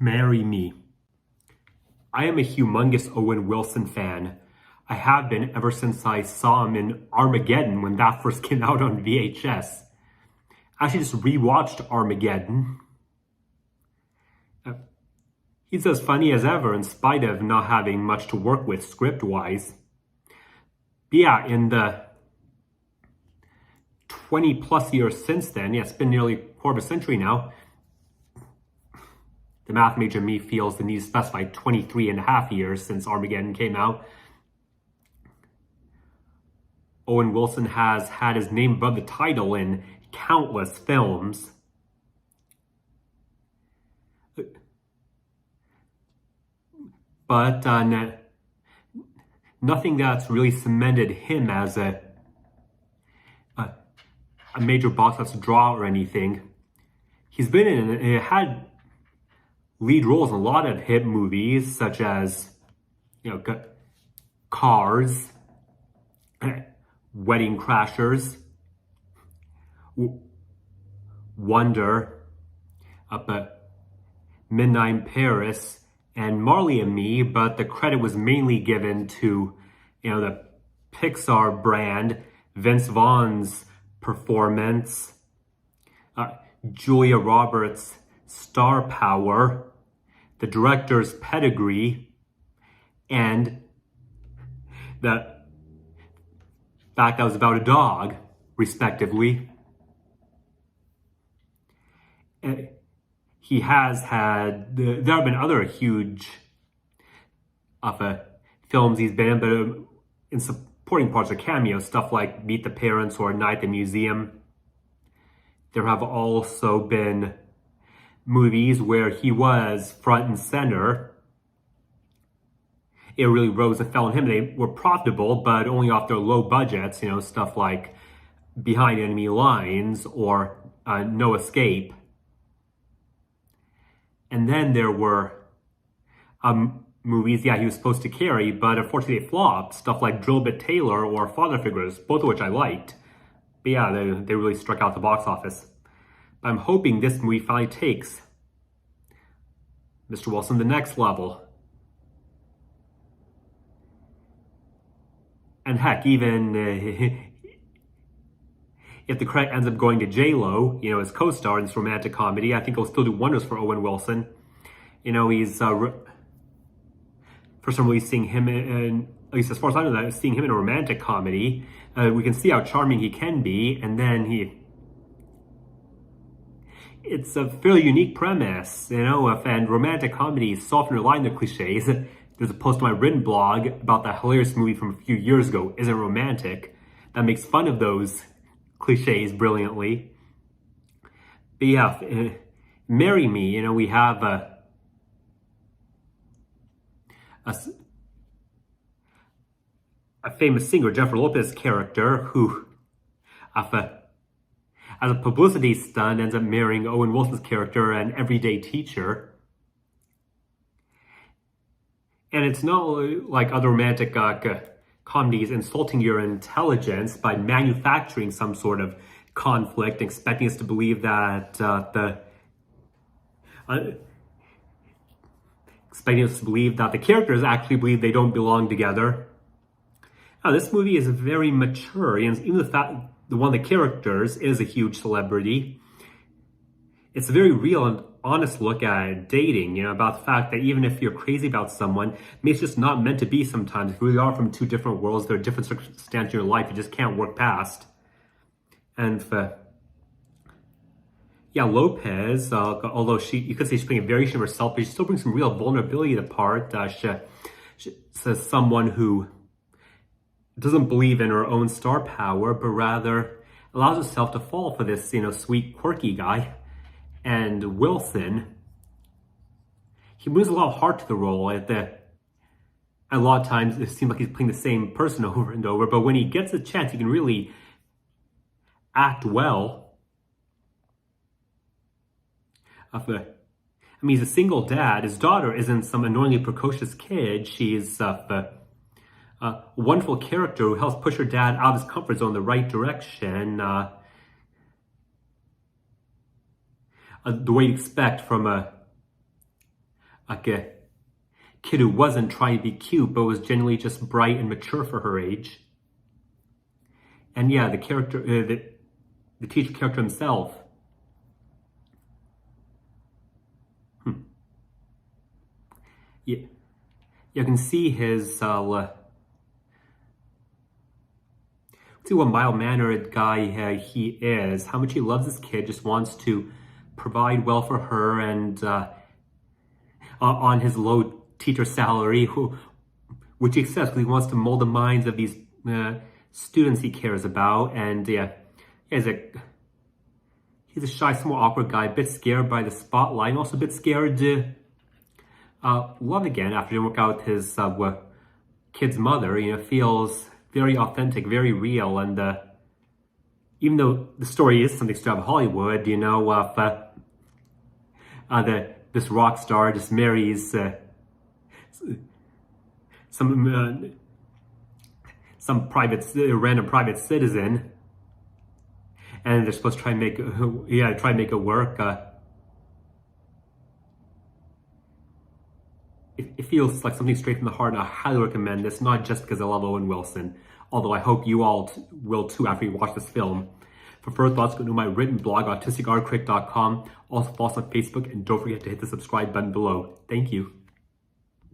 Marry me. I am a humongous Owen Wilson fan. I have been ever since I saw him in Armageddon when that first came out on VHS. I actually just rewatched Armageddon. He's as funny as ever in spite of not having much to work with script-wise. But yeah, in the 20 plus years since then, yeah, it's been nearly a quarter of a century now, the math major in me feels the need to specify 23 and a half years since Armageddon came out. Owen Wilson has had his name above the title in countless films. But nothing that's really cemented him as a major box office draw or anything. He's been in, had lead roles in a lot of hit movies, such as, Cars, Wedding Crashers, Wonder, Midnight in Paris, and Marley and Me, but the credit was mainly given to, the Pixar brand, Vince Vaughn's performance, Julia Roberts' star power, the director's pedigree, and the fact that it was about a dog, respectively. He has had, there have been other huge films he's been in, but in supporting parts or cameos, stuff like Meet the Parents or Night at the Museum. There have also been movies where he was front and center. It really rose and fell on him. They were profitable, but only off their low budgets, stuff like Behind Enemy Lines or No Escape. And then there were movies, he was supposed to carry, but unfortunately they flopped. Stuff like Drill Bit Taylor or Father Figures, both of which I liked. But yeah, they really struck out the box office. But I'm hoping this movie finally takes Mr. Wilson to the next level. And heck, even if the credit ends up going to J-Lo, as co-star in this romantic comedy, I think it'll still do wonders for Owen Wilson. He's, first time really seeing him in, at least as far as I know, seeing him in a romantic comedy. We can see how charming he can be, and then it's a fairly unique premise, and romantic comedies so often rely on the cliches. There's a post on my written blog about that hilarious movie from a few years ago, Isn't Romantic, that makes fun of those cliches brilliantly. But yeah, Marry Me, we have a famous singer, Jennifer Lopez character, who, as a publicity stunt, ends up marrying Owen Wilson's character, an everyday teacher. And it's not like other romantic comedies insulting your intelligence by manufacturing some sort of conflict, expecting us to believe that the characters actually believe they don't belong together. Now, this movie is very mature, and even the fact that one of the characters is a huge celebrity, it's a very real and honest look at dating, about the fact that even if you're crazy about someone, maybe it's just not meant to be sometimes. If you really are from two different worlds, there are different circumstances in your life you just can't work past. And Lopez, although you could say she's playing a variation of herself, but she still brings some real vulnerability to the part. She's someone who doesn't believe in her own star power, but rather allows herself to fall for this, sweet, quirky guy. And Wilson, he brings a lot of heart to the role. A lot of times it seems like he's playing the same person over and over, but when he gets a chance, he can really act well. He's a single dad. His daughter isn't some annoyingly precocious kid. She's a wonderful character who helps push her dad out of his comfort zone in the right direction. The way you expect from a like a kid who wasn't trying to be cute, but was genuinely just bright and mature for her age. And yeah, the character, the teacher character himself. Yeah, you can see his, see what mild-mannered guy he is, how much he loves this kid, just wants to provide well for her, and on his low teacher salary, which he accepts because he wants to mold the minds of these students he cares about. And he's a shy, somewhat awkward guy, a bit scared by the spotlight, and also a bit scared to love again after didn't work out with his kid's mother. Feels very authentic, very real. And even though the story is something straight out of Hollywood, this rock star just marries some random private citizen, and they're supposed to try and make it work. It feels like something straight from the heart, and I highly recommend this, not just because I love Owen Wilson, although I hope you all will too after you watch this film. For further thoughts, go to my written blog, autisticartcritic.com. Also follow us on Facebook, and don't forget to hit the subscribe button below. Thank you.